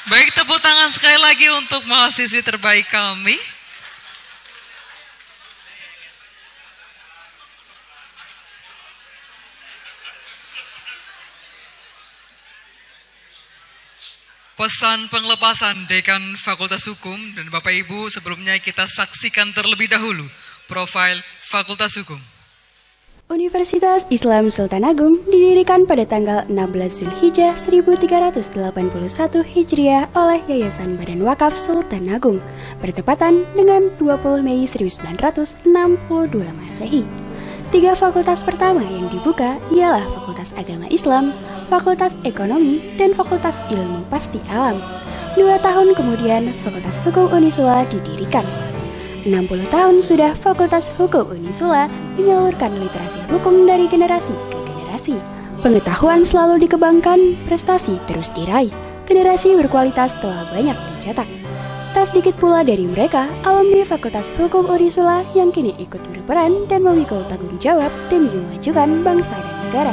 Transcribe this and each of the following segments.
Baik, tepuk tangan sekali lagi untuk mahasiswi terbaik kami. Pesan penglepasan Dekan Fakultas Hukum dan Bapak Ibu, sebelumnya kita saksikan terlebih dahulu profil Fakultas Hukum. Universitas Islam Sultan Agung didirikan pada tanggal 16 Zulhijjah 1381 Hijriah oleh Yayasan Badan Wakaf Sultan Agung, bertepatan dengan 20 Mei 1962 Masehi. 3 fakultas pertama yang dibuka ialah Fakultas Agama Islam, Fakultas Ekonomi, dan Fakultas Ilmu Pasti Alam. 2 tahun kemudian, Fakultas Hukum Unisula didirikan. 60 tahun sudah Fakultas Hukum Unisula menyalurkan literasi hukum dari generasi ke generasi. Pengetahuan selalu dikembangkan, prestasi terus diraih. Generasi berkualitas telah banyak dicetak. Tak sedikit pula dari mereka alumni Fakultas Hukum Unisula yang kini ikut berperan dan memikul tanggung jawab demi memajukan bangsa dan negara.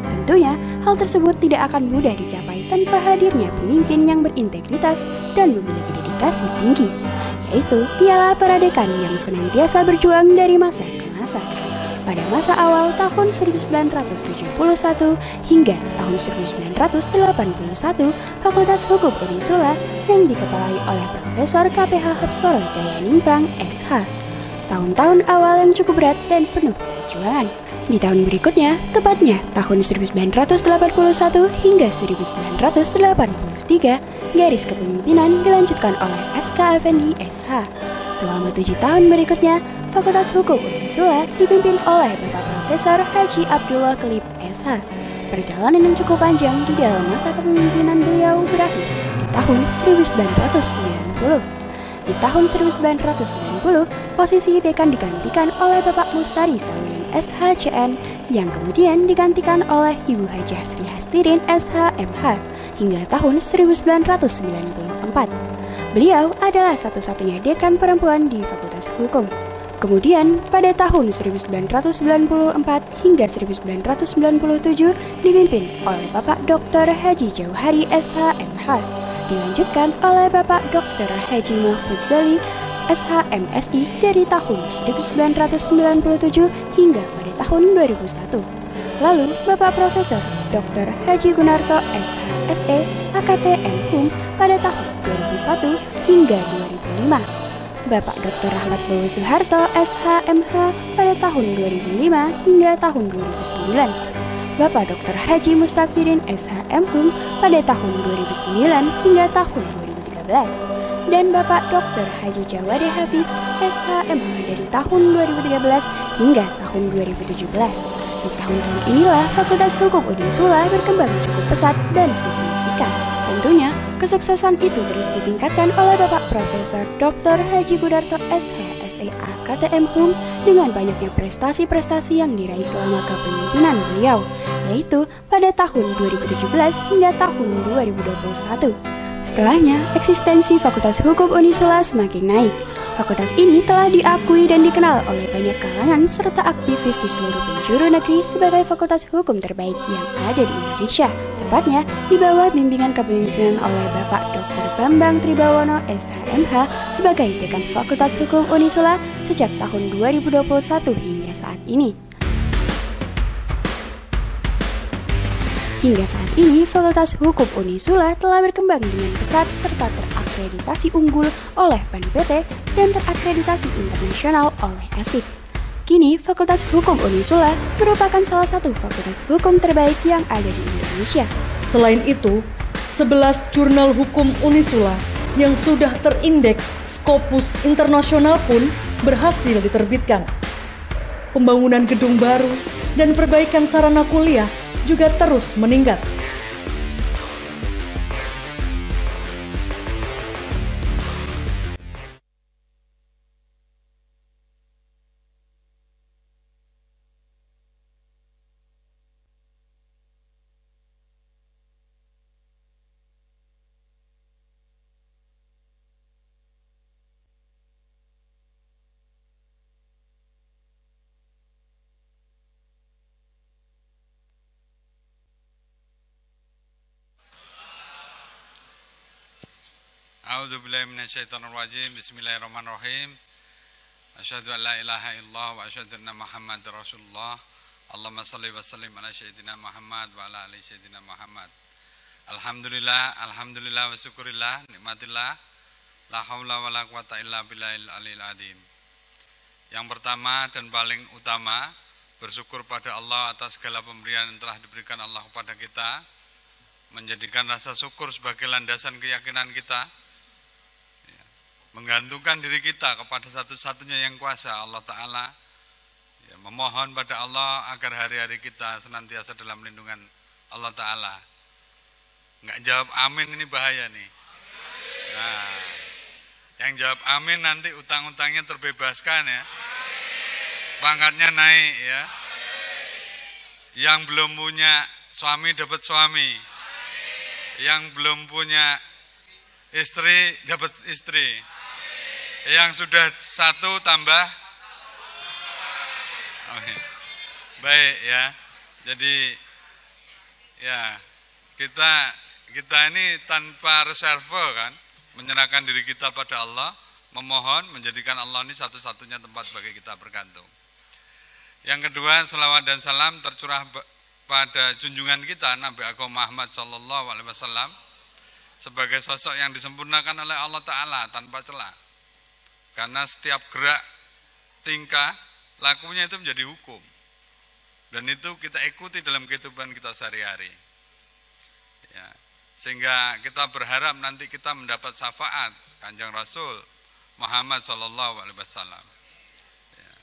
Tentunya, hal tersebut tidak akan mudah dicapai tanpa hadirnya pemimpin yang berintegritas dan memiliki dedikasi tinggi, yaitu ialah para dekan yang senantiasa berjuang dari masa ke masa. Pada masa awal tahun 1971 hingga tahun 1981, Fakultas Hukum Unisula yang dikepalai oleh Profesor KPH Hapsoro Jayaningprang SH. Tahun-tahun awal yang cukup berat dan penuh perjuangan. Di tahun berikutnya, tepatnya tahun 1981 hingga 1983, garis kepemimpinan dilanjutkan oleh SK Effendi SH. Selama 7 tahun berikutnya, Fakultas Hukum Unisula dipimpin oleh Bapak Profesor Haji Abdullah Kelip SH. Perjalanan yang cukup panjang di dalam masa kepemimpinan beliau berakhir di tahun 1990. Di tahun 1990, posisi dekan digantikan oleh Bapak Mustari Sawinan SHCN yang kemudian digantikan oleh Ibu Hajah Sri Hastirin SHMH hingga tahun 1994. Beliau adalah satu-satunya dekan perempuan di Fakultas Hukum. Kemudian, pada tahun 1994 hingga 1997 dipimpin oleh Bapak Dr. Haji Jauhari SHMH. Dilanjutkan oleh Bapak Dr. Haji Mahfud Zali SHMSI dari tahun 1997 hingga pada tahun 2001. Lalu Bapak Profesor Dr. Haji Gunarto SHSE AKTM HUM pada tahun 2001 hingga 2005. Bapak Dr. Rahmat Bowo Soeharto SHMH pada tahun 2005 hingga tahun 2009. Bapak Dr. Haji Mustakfirin SHM HUM pada tahun 2009 hingga tahun 2013. Dan Bapak Dr. Haji Jawade Hafiz SHMH dari tahun 2013 hingga tahun 2017. Di tahun-tahun inilah Fakultas Hukum Unisula berkembang cukup pesat dan signifikan. Tentunya, kesuksesan itu terus ditingkatkan oleh Bapak Profesor Dr. Haji Gunarto SHSE AKTM HUM dengan banyaknya prestasi-prestasi yang diraih selama kepemimpinan beliau, yaitu pada tahun 2017 hingga tahun 2021. Setelahnya, eksistensi Fakultas Hukum Unisula semakin naik. Fakultas ini telah diakui dan dikenal oleh banyak kalangan serta aktivis di seluruh penjuru negeri sebagai fakultas hukum terbaik yang ada di Indonesia. Tepatnya di bawah bimbingan kepemimpinan oleh Bapak Dr. Bambang Tribawono SHMH sebagai Dekan Fakultas Hukum Unisula sejak tahun 2021 hingga saat ini. Hingga saat ini, Fakultas Hukum Unisula telah berkembang dengan pesat serta terakreditasi unggul oleh PAN-PT dan terakreditasi internasional oleh ASIP. Kini, Fakultas Hukum Unisula merupakan salah satu fakultas hukum terbaik yang ada di Indonesia. Selain itu, 11 jurnal hukum Unisula yang sudah terindeks Scopus Internasional pun berhasil diterbitkan. Pembangunan gedung baru dan perbaikan sarana kuliah juga terus meningkat. A'udzubillahi minasyaitonirrajim. Bismillahirrahmanirrahim. Asyhadu an la ilaha illallah wa asyhadu anna Muhammadar Rasulullah. Allahumma shalli wa sallim ala sayyidina Muhammad wa ala ali sayyidina Muhammad. Alhamdulillah wa syukurillah, nikmatillah, la haula wa la quwata illa billahil aliyil azim. Yang pertama dan paling utama, bersyukur pada Allah atas segala pemberian yang telah diberikan Allah kepada kita, menjadikan rasa syukur sebagai landasan keyakinan kita, menggantungkan diri kita kepada satu-satunya yang kuasa, Allah Ta'ala, memohon pada Allah agar hari-hari kita senantiasa dalam lindungan Allah Ta'ala. Nggak jawab amin ini bahaya nih. Nah, yang jawab amin nanti utang-utangnya terbebaskan ya. Pangkatnya naik ya. Yang belum punya suami dapat suami. Yang belum punya istri dapat istri. Yang sudah satu tambah. Baik ya. Jadi ya kita ini tanpa reserve kan, menyerahkan diri kita pada Allah, memohon, menjadikan Allah ini satu-satunya tempat bagi kita bergantung. Yang kedua, selawat dan salam tercurah pada junjungan kita Nabi Agung Muhammad sallallahu alaihi wasallam sebagai sosok yang disempurnakan oleh Allah Ta'ala tanpa celah. Karena setiap gerak, tingkah, lakunya itu menjadi hukum. Dan itu kita ikuti dalam kehidupan kita sehari-hari. Ya, sehingga kita berharap nanti kita mendapat syafaat Kanjeng Rasul Muhammad sallallahu alaihi wasallam. Ya.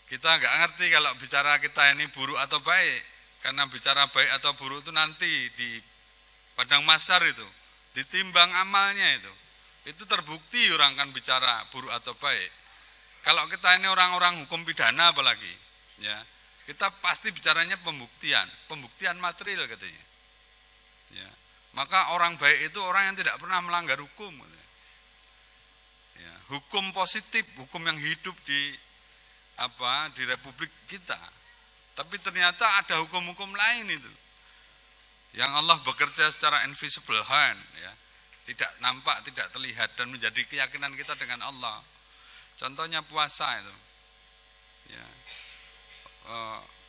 Kita nggak ngerti kalau bicara kita ini buruk atau baik, karena bicara baik atau buruk itu nanti di padang mahsyar itu ditimbang amalnya itu terbukti orang kan bicara buruk atau baik. Kalau kita ini orang-orang hukum pidana apalagi, ya. Kita pasti bicaranya pembuktian material katanya. Ya. Maka orang baik itu orang yang tidak pernah melanggar hukum. Ya. Hukum positif, hukum yang hidup di republik kita. Tapi ternyata ada hukum-hukum lain itu. Yang Allah bekerja secara invisible hand, ya. Tidak nampak, tidak terlihat dan menjadi keyakinan kita dengan Allah. Contohnya puasa itu. Ya.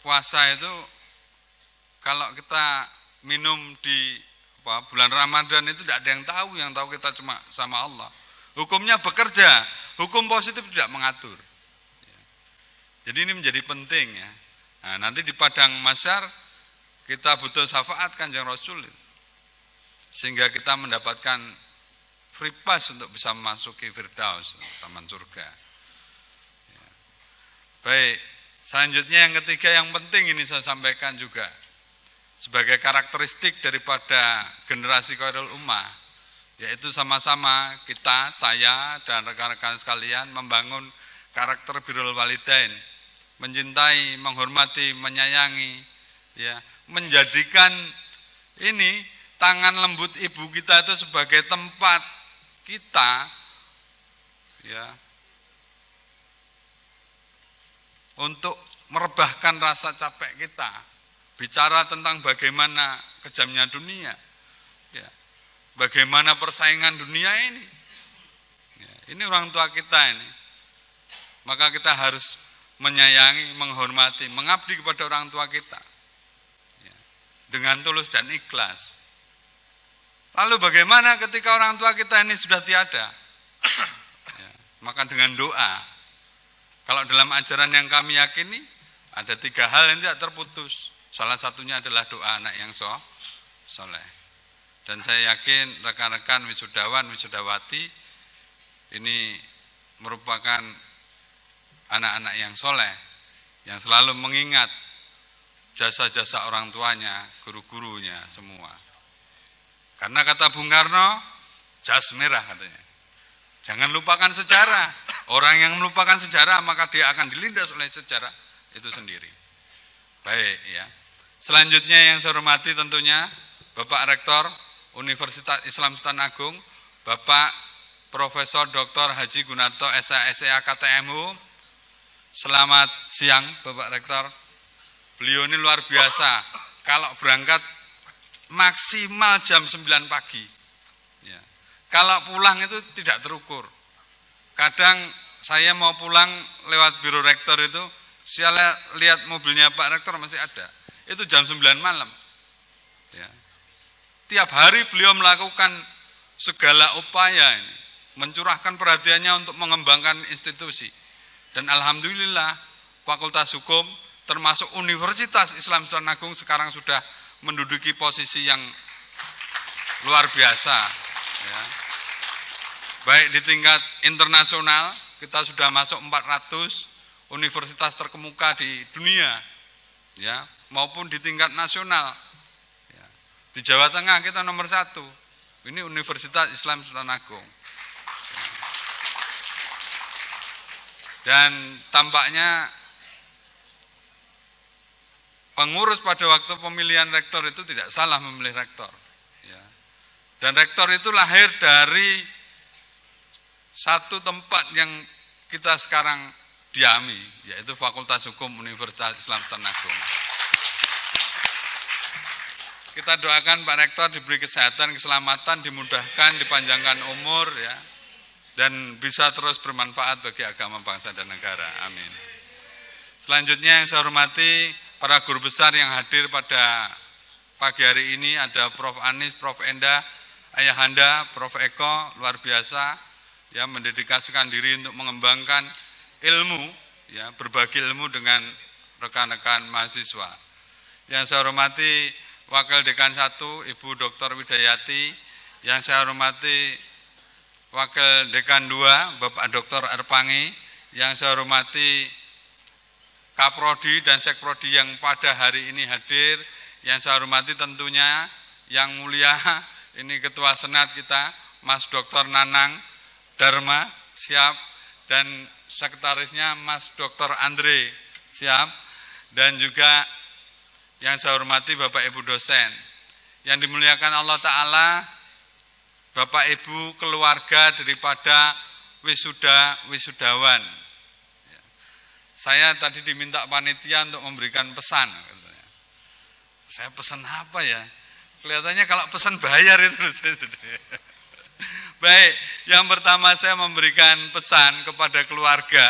Puasa itu kalau kita minum di bulan Ramadan itu tidak ada yang tahu kita cuma sama Allah. Hukumnya bekerja, hukum positif tidak mengatur. Jadi ini menjadi penting ya. Nah, nanti di padang mahsyar kita butuh syafaat Kanjeng Rasul sehingga kita mendapatkan free pass untuk bisa memasuki Firdaus, taman surga. Ya. Baik. Selanjutnya yang ketiga yang penting ini saya sampaikan juga sebagai karakteristik daripada generasi Khairul Ummah, yaitu sama-sama kita, saya dan rekan-rekan sekalian membangun karakter birrul walidain, mencintai, menghormati, menyayangi, ya, menjadikan ini tangan lembut ibu kita itu sebagai tempat kita, ya, untuk merebahkan rasa capek kita, bicara tentang bagaimana kejamnya dunia, ya, bagaimana persaingan dunia ini, ya, ini orang tua kita ini, maka kita harus menyayangi, menghormati, mengabdi kepada orang tua kita, ya, dengan tulus dan ikhlas. Lalu bagaimana ketika orang tua kita ini sudah tiada? Ya, maka dengan doa. Kalau dalam ajaran yang kami yakini, ada 3 hal yang tidak terputus. Salah satunya adalah doa anak yang soleh. Dan saya yakin rekan-rekan wisudawan, wisudawati, ini merupakan anak-anak yang soleh, yang selalu mengingat jasa-jasa orang tuanya, guru-gurunya semua. Karena kata Bung Karno, jas merah katanya. Jangan lupakan sejarah. Orang yang melupakan sejarah maka dia akan dilindas oleh sejarah itu sendiri. Baik ya. Selanjutnya yang saya hormati tentunya Bapak Rektor Universitas Islam Sultan Agung, Bapak Profesor Dr. Haji Gunarto SHSEA KTMU. Selamat siang Bapak Rektor. Beliau ini luar biasa. Kalau berangkat maksimal jam 9 pagi. Ya. Kalau pulang itu tidak terukur. Kadang saya mau pulang lewat biro rektor itu, saya lihat mobilnya Pak Rektor masih ada. Itu jam 9 malam. Ya. Tiap hari beliau melakukan segala upaya ini, mencurahkan perhatiannya untuk mengembangkan institusi. Dan alhamdulillah Fakultas Hukum termasuk Universitas Islam Sultan Agung sekarang sudah menduduki posisi yang luar biasa. Ya. Baik di tingkat internasional, kita sudah masuk 400 universitas terkemuka di dunia, ya, maupun di tingkat nasional. Ya. Di Jawa Tengah kita nomor 1, ini Universitas Islam Sultan Agung. Dan tampaknya pengurus pada waktu pemilihan rektor itu tidak salah memilih rektor. Ya. Dan rektor itu lahir dari satu tempat yang kita sekarang diami, yaitu Fakultas Hukum Universitas Islam Sultan Agung. Kita doakan Pak Rektor diberi kesehatan, keselamatan, dimudahkan, dipanjangkan umur, ya, dan bisa terus bermanfaat bagi agama, bangsa, dan negara. Amin. Selanjutnya yang saya hormati para guru besar yang hadir pada pagi hari ini, ada Prof. Anis, Prof. Endah, Ayahanda, Prof. Eko, luar biasa, ya, mendedikasikan diri untuk mengembangkan ilmu, ya, berbagi ilmu dengan rekan-rekan mahasiswa. Yang saya hormati Wakil Dekan 1, Ibu Dr. Widayati, yang saya hormati Wakil Dekan 2, Bapak Dr. Erpangi, yang saya hormati Kaprodi dan Sekprodi yang pada hari ini hadir, yang saya hormati tentunya yang mulia ini Ketua Senat kita, Mas Dr. Nanang Dharma, siap, dan sekretarisnya Mas Dr. Andre, siap, dan juga yang saya hormati Bapak Ibu dosen, yang dimuliakan Allah Ta'ala, Bapak Ibu keluarga daripada wisudawan. Saya tadi diminta panitia untuk memberikan pesan. Saya pesan apa ya? Kelihatannya kalau pesan bayar itu. Baik, yang pertama saya memberikan pesan kepada keluarga,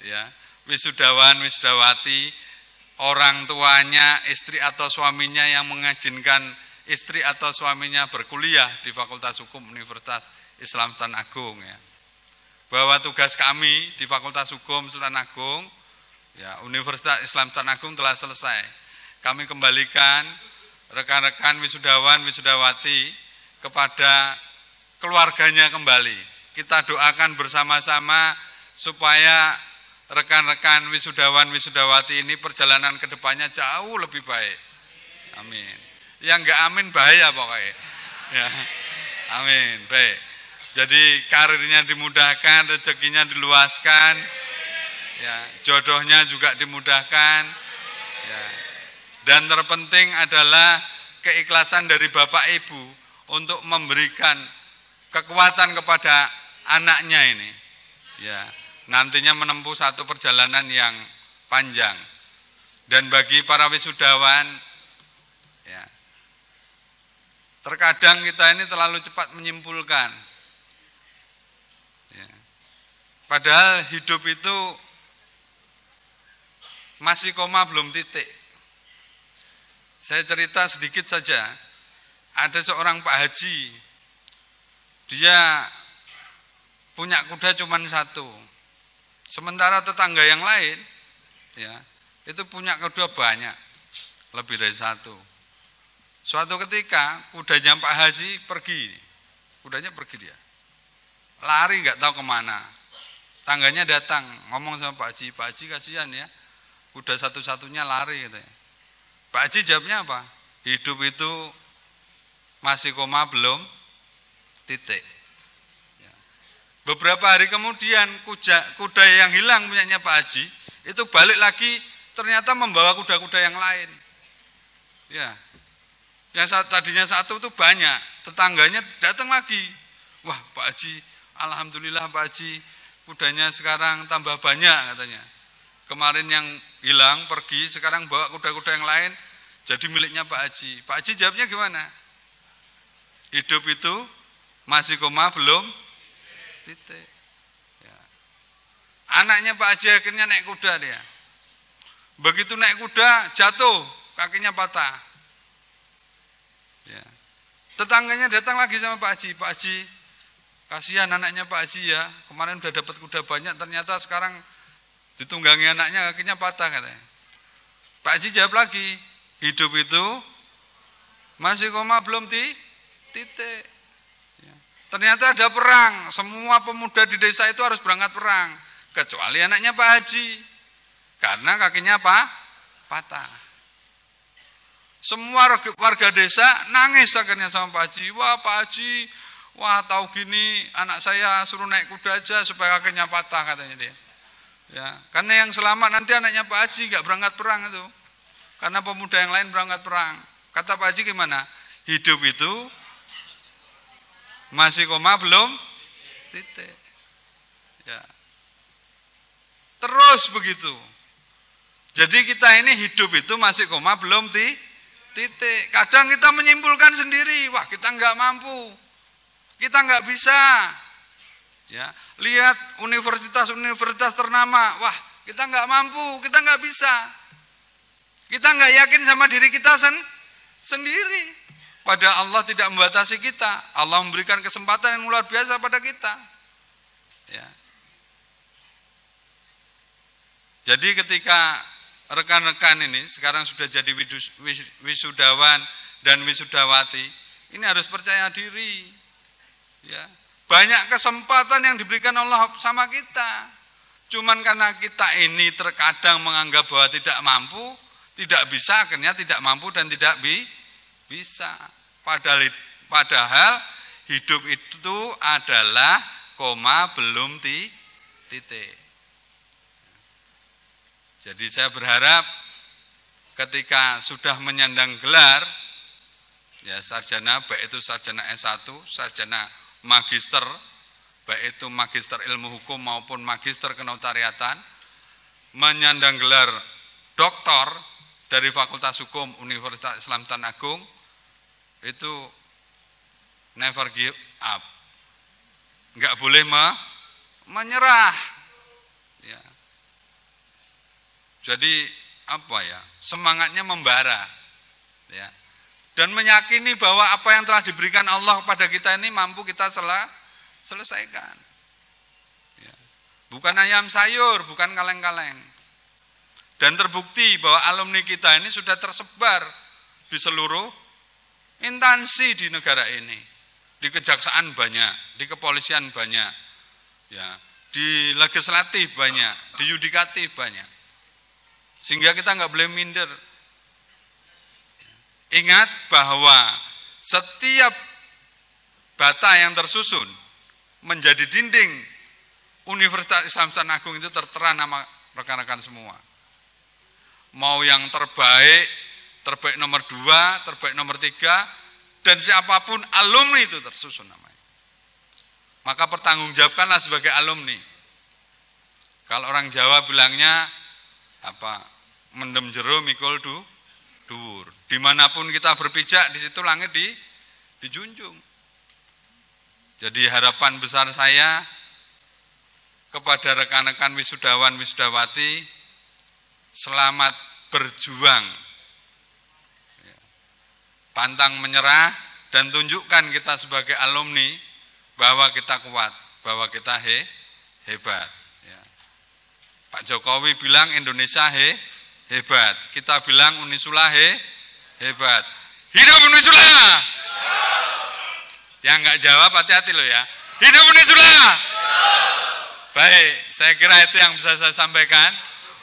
ya, wisudawan, wisudawati, orang tuanya, istri atau suaminya yang mengizinkan istri atau suaminya berkuliah di Fakultas Hukum Universitas Islam Sultan Agung, ya. Bahwa tugas kami di Fakultas Hukum Sultan Agung, ya, Universitas Islam Sultan Agung telah selesai. Kami kembalikan rekan-rekan wisudawan, wisudawati kepada keluarganya kembali. Kita doakan bersama-sama supaya rekan-rekan wisudawan, wisudawati ini perjalanan ke depannya jauh lebih baik. Amin. Yang enggak amin bahaya pokoknya. Ya. Amin. Baik. Jadi karirnya dimudahkan, rezekinya diluaskan, ya, jodohnya juga dimudahkan, ya. Dan terpenting adalah keikhlasan dari Bapak Ibu untuk memberikan kekuatan kepada anaknya ini, ya, nantinya menempuh satu perjalanan yang panjang. Dan bagi para wisudawan, ya, terkadang kita ini terlalu cepat menyimpulkan, ya. Padahal hidup itu masih koma belum titik. Saya cerita sedikit saja. Ada seorang Pak Haji, dia punya kuda cuma 1. Sementara tetangga yang lain, ya, itu punya kuda banyak, lebih dari 1. Suatu ketika kudanya Pak Haji pergi, kudanya pergi dia, lari nggak tahu kemana. Tangganya datang ngomong sama Pak Haji kasihan ya, kuda satu-satunya lari gitu ya. Pak Haji jawabnya apa? Hidup itu masih koma belum titik. Beberapa hari kemudian kuda yang hilang punyanya Pak Haji itu balik lagi, ternyata membawa kuda-kuda yang lain. Ya, yang tadinya 1 itu banyak, tetangganya datang lagi. Wah Pak Haji, alhamdulillah Pak Haji, kudanya sekarang tambah banyak katanya. Kemarin yang hilang pergi, sekarang bawa kuda-kuda yang lain, jadi miliknya Pak Haji. Pak Haji jawabnya gimana? Hidup itu Masih koma belum titik. Ya. Anaknya Pak Haji akhirnya naik kuda dia. Begitu naik kuda jatuh, kakinya patah. Ya. Tetangganya datang lagi sama Pak Haji. Pak Haji, kasihan anaknya Pak Haji ya. Kemarin udah dapat kuda banyak, ternyata sekarang ditunggangi anaknya kakinya patah katanya. Pak Haji jawab lagi, hidup itu masih koma belum titik. Ya. Ternyata ada perang, semua pemuda di desa itu harus berangkat perang, kecuali anaknya Pak Haji, karena kakinya patah. Semua warga desa nangis akhirnya sama Pak Haji. Wah Pak Haji, wah tahu gini anak saya suruh naik kuda aja supaya kakinya patah katanya dia. Ya, karena yang selamat nanti anaknya Pak Haji gak berangkat perang itu, karena pemuda yang lain berangkat perang. Kata Pak Haji gimana? Hidup itu masih koma belum titik. Ya. Terus begitu. Jadi kita ini hidup itu masih koma belum titik. Kadang kita menyimpulkan sendiri, wah kita nggak mampu, kita nggak bisa. Ya, lihat universitas-universitas ternama, wah kita nggak mampu, kita nggak bisa. Kita nggak yakin sama diri kita sendiri. Padahal Allah tidak membatasi kita. Allah memberikan kesempatan yang luar biasa pada kita. Ya. Jadi ketika rekan-rekan ini sekarang sudah jadi wisudawan dan wisudawati, ini harus percaya diri. Ya. Banyak kesempatan yang diberikan Allah sama kita. Cuman karena kita ini terkadang menganggap bahwa tidak mampu, tidak bisa, akhirnya tidak mampu dan tidak bisa. Padahal hidup itu adalah koma belum titik. Jadi saya berharap ketika sudah menyandang gelar ya sarjana, baik itu sarjana S1, sarjana magister, baik itu magister ilmu hukum maupun magister kenotariatan, menyandang gelar doktor dari Fakultas Hukum Universitas Islam Tulungagung Agung, itu never give up, nggak boleh menyerah. Ya. Jadi apa ya, semangatnya membara, ya, dan meyakini bahwa apa yang telah diberikan Allah kepada kita ini mampu kita selesaikan. Ya. Bukan ayam sayur, bukan kaleng-kaleng. Dan terbukti bahwa alumni kita ini sudah tersebar di seluruh instansi di negara ini. Di kejaksaan banyak, di kepolisian banyak, ya, di legislatif banyak, di yudikatif banyak. Sehingga kita nggak boleh minder. Ingat bahwa setiap bata yang tersusun menjadi dinding Universitas Islam Tulungagung itu tertera nama rekan-rekan semua. Mau yang terbaik nomor 2, terbaik nomor 3, dan siapapun alumni itu tersusun namanya. Maka pertanggungjawabkanlah sebagai alumni. Kalau orang Jawa bilangnya apa? Mendem jero mikul dhuwur. Dimanapun kita berpijak, di situ langit dijunjung. Jadi harapan besar saya kepada rekan-rekan wisudawan wisudawati, selamat berjuang, pantang menyerah, dan tunjukkan kita sebagai alumni bahwa kita kuat, bahwa kita hebat. Ya. Pak Jokowi bilang Indonesia hebat, kita bilang Unisula hebat. Hidup Unisula! Yang nggak jawab hati-hati loh ya. Hidup Unisula! Baik, saya kira itu yang bisa saya sampaikan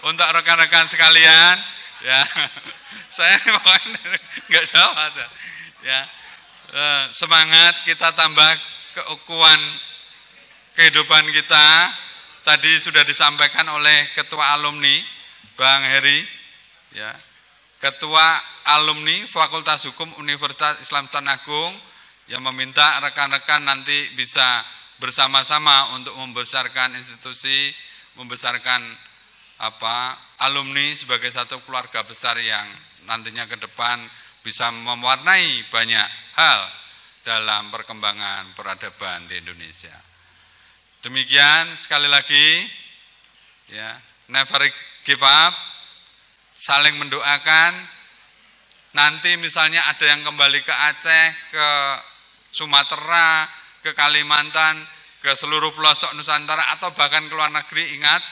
untuk rekan-rekan sekalian. Ya, saya nggak jawab ada. Ya, semangat kita tambah keukuhan kehidupan kita. Tadi sudah disampaikan oleh Ketua Alumni Bang Heri, ya, Ketua Alumni Fakultas Hukum Universitas Islam Tulungagung, yang meminta rekan-rekan nanti bisa bersama-sama untuk membesarkan institusi, membesarkan alumni sebagai satu keluarga besar yang nantinya ke depan bisa mewarnai banyak hal dalam perkembangan peradaban di Indonesia. Demikian sekali lagi, ya, never give up, saling mendoakan. Nanti misalnya ada yang kembali ke Aceh, ke Sumatera, ke Kalimantan, ke seluruh pelosok Nusantara, atau bahkan ke luar negeri, ingat,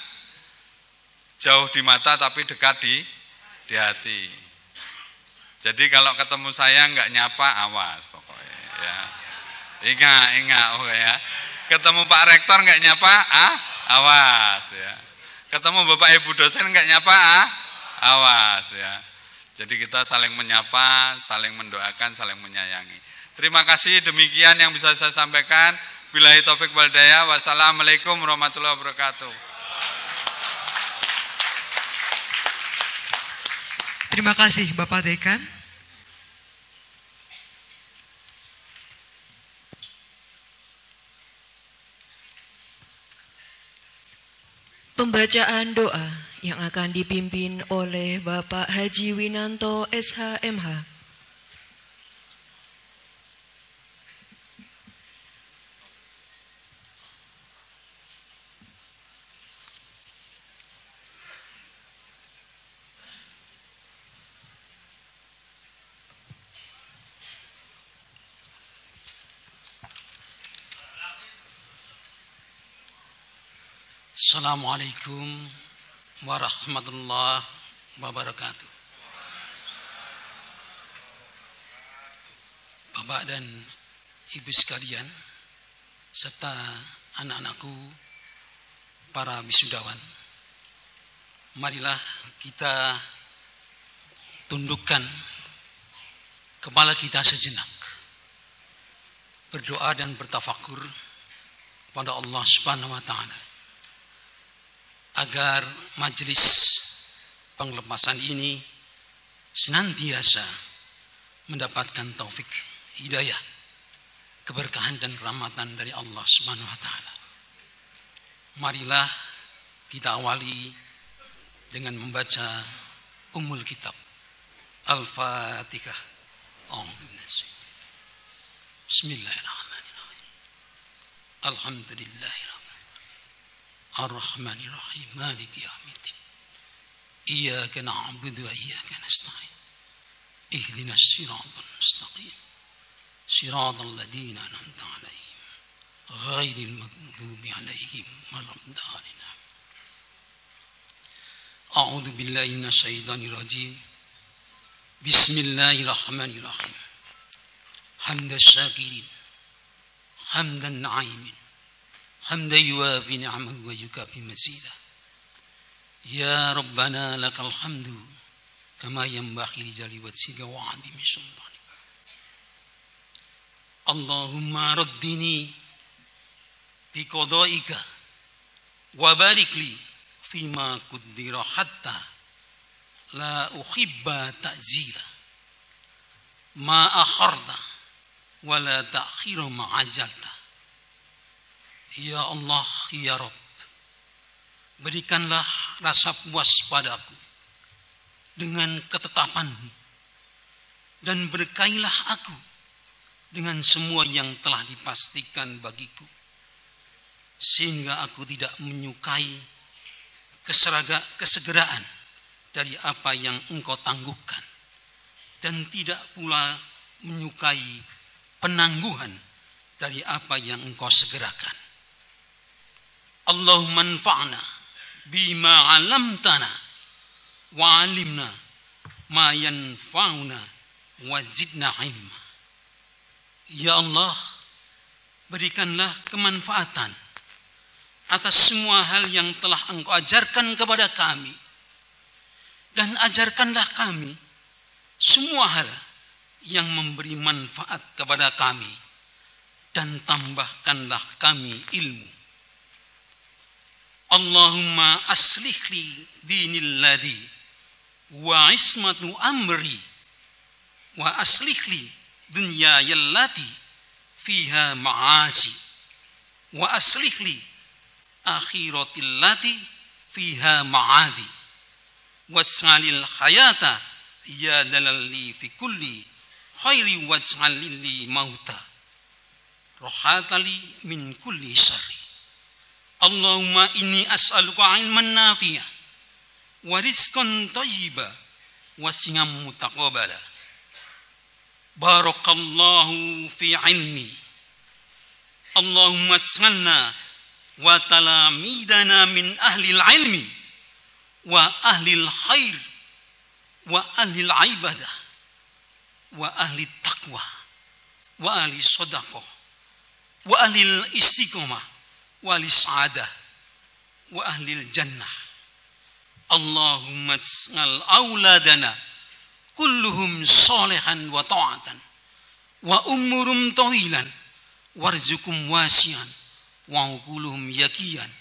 jauh di mata tapi dekat di hati. Jadi kalau ketemu saya nggak nyapa, awas pokoknya. Ya. Ingat, oh ya. Ketemu Pak Rektor nggak nyapa, awas ya. Ketemu Bapak Ibu dosen nggak nyapa, awas ya. Jadi kita saling menyapa, saling mendoakan, saling menyayangi. Terima kasih, demikian yang bisa saya sampaikan. Billahi taufik wal hidayah. Wassalamualaikum warahmatullahi wabarakatuh. Terima kasih Bapak Dekan. Pembacaan doa yang akan dipimpin oleh Bapak Haji Winanto SHMH. Assalamualaikum warahmatullahi wabarakatuh. Bapak dan Ibu sekalian, serta anak-anakku, para wisudawan, marilah kita tundukkan kepala kita sejenak, berdoa dan bertafakur pada Allah Subhanahu wa Ta'ala, agar majelis penglepasan ini senantiasa mendapatkan taufik, hidayah, keberkahan dan rahmatan dari Allah Subhanahu wa Ta'ala. Marilah kita awali dengan membaca Ummul Kitab Al-Fatihah. Bismillahirrahmanirrahim. Alhamdulillahirrahmanirrahim. Ar-Rahmanir-Rahim, Maliki yaumiddin. Iyyaka na'budu wa iyyaka nasta'in. Ihdinas siratal mustaqim. Siratal ladzina an'amta 'alaihim, ghairil maghdubi 'alaihim waladdallin. A'udzu billahi minasyaitonir rajim. Bismillahirrahmanirrahim. Hamdan syakirin, hamdan na'imin, hamdan yuwafi ni'amahu wa yukafi mazidah. Ya Rabbana lakal hamdu kama yanbaghi li jalali wajhika wa 'azimi sultanik. Allahumma raddini bi qadaika wa barik li fima qaddara hatta la uhibba ta'zira ma akharta wa la ta'khira ma ajalta. Ya Allah, ya Rabb, berikanlah rasa puas padaku dengan ketetapan-Mu, dan berkailah aku dengan semua yang telah dipastikan bagiku, sehingga aku tidak menyukai kesegeraan dari apa yang Engkau tangguhkan, dan tidak pula menyukai penangguhan dari apa yang Engkau segerakan. Allahumma anfa'na bima 'allamtana wa 'allimna ma yanfa'una wa zidna ilma. Ya Allah, berikanlah kemanfaatan atas semua hal yang telah Engkau ajarkan kepada kami, dan ajarkanlah kami semua hal yang memberi manfaat kepada kami, dan tambahkanlah kami ilmu. Allahumma aslih li dinil ladhi wa ismatu amri wa aslih li dunya yallati fiha ma'asi wa aslih li akhiratil lati fiha ma'adi waj'alil hayata ya dalalli fi kulli khairi waj'alil li mauta rohatali min kulli syarri. Allahumma inni as'aluka ilman nafi'ah wa rizqan thayyiba wa siyam mutaqabbala. Barakallahu fi ilmi. Allahumma ij'alna wa talamidana min ahli ilmi wa ahli khair wa ahli ibadah wa ahli taqwa wa ahli sadaqah wa ahli istiqomah wa ahli sa'adah wa ahli jannah. Allahumma ij'al auladana kulluhum salihan wa ta'atan wa umurum tawilan warzukum wasian wa uquluhum yaqiyan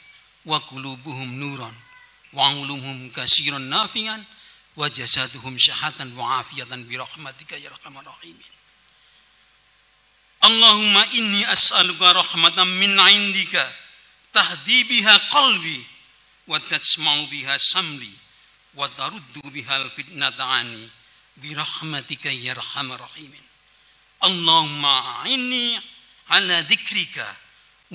wa qulubuhum nuran wa ulumuhum kasiran nafi'an wa jasaduhum syahatan wa afiyatan bi rahmatika ya arhamar rahimin. Allahumma inni as'aluka rahmatan min 'indika tahdi biha qalbi wa tasma'u biha samli wa taruddu biha al-fitnata 'anni bi rahmatika ya arhamar rahimin. Allahumma inni ala dzikrika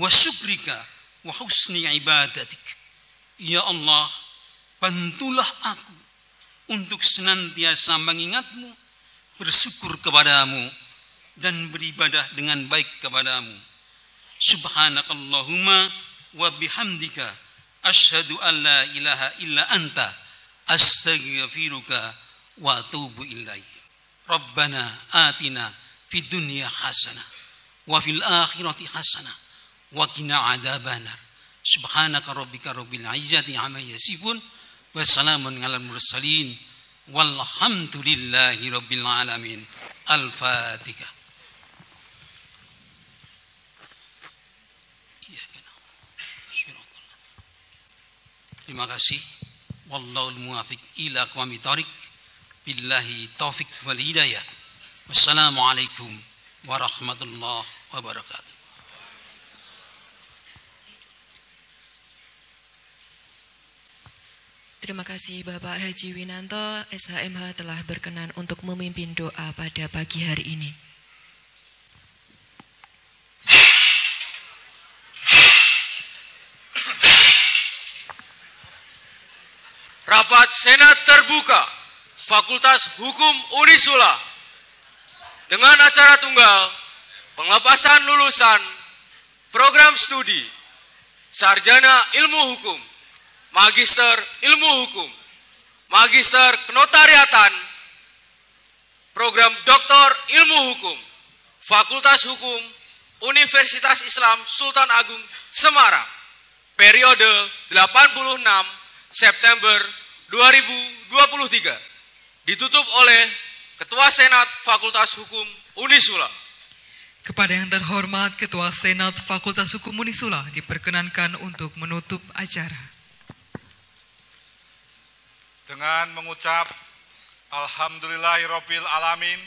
wa syukrika wa husni ibadatik. Ya Allah, bantulah aku untuk senantiasa mengingatmu, bersyukur kepadamu, dan beribadah dengan baik kepadamu. Subhanakallahumma wa bihamdika asyhadu an la ilaha illa anta astaghfiruka wa atubu ilaik. Rabbana atina fid dunya hasanah wa fil akhirati hasanah wa qina adzabannar. Subhanaka rabbika rabbil izzati amma yasifun wa salamun alal mursalin walhamdulillahi rabbil alamin. Al-Fatihah. Terima kasih. Wallahul muwaffiq ila aqwamit thoriq. Billahi taufik wal hidayah. Wassalamualaikum warahmatullahi wabarakatuh. Terima kasih Bapak Haji Winanto, SHMH telah berkenan untuk memimpin doa pada pagi hari ini. Rapat Senat terbuka Fakultas Hukum Unisula dengan acara tunggal penglepasan lulusan program studi Sarjana Ilmu Hukum, Magister Ilmu Hukum, Magister Kenotariatan, Program Doktor Ilmu Hukum, Fakultas Hukum Universitas Islam Sultan Agung Semarang, periode 86 September 2023, ditutup oleh Ketua Senat Fakultas Hukum Unisula. Kepada yang terhormat Ketua Senat Fakultas Hukum Unisula diperkenankan untuk menutup acara. Dengan mengucap Alhamdulillahirabbil alamin,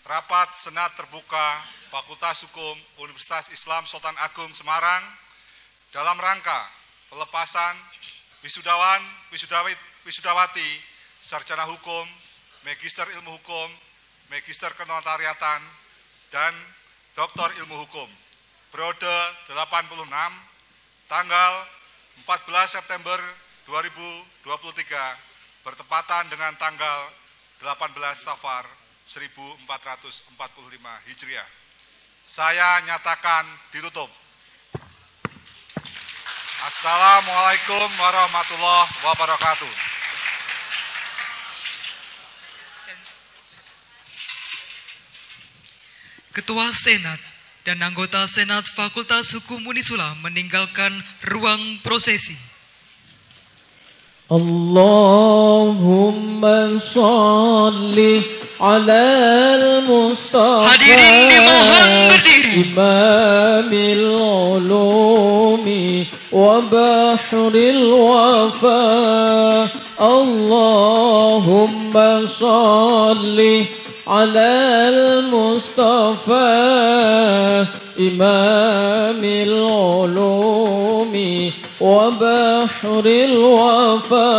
rapat Senat terbuka Fakultas Hukum Universitas Islam Sultan Agung Semarang dalam rangka pelepasan wisudawan, wisudawati, sarjana hukum, magister ilmu hukum, magister kenotariatan, dan doktor ilmu hukum, periode 86, tanggal 14 September 2023, bertepatan dengan tanggal 18 Safar 1445 Hijriah. Saya nyatakan ditutup. Assalamualaikum warahmatullahi wabarakatuh. Ketua Senat dan anggota Senat Fakultas Hukum Unisula meninggalkan ruang prosesi. Allahumma sholli ala al-Mustafa. Hadirin dimohon berdiri. Imamil ulumi wa bahril wafa. Allahumma sholli ala al-Mustafa. Imamil ulumi wa bahril wafa.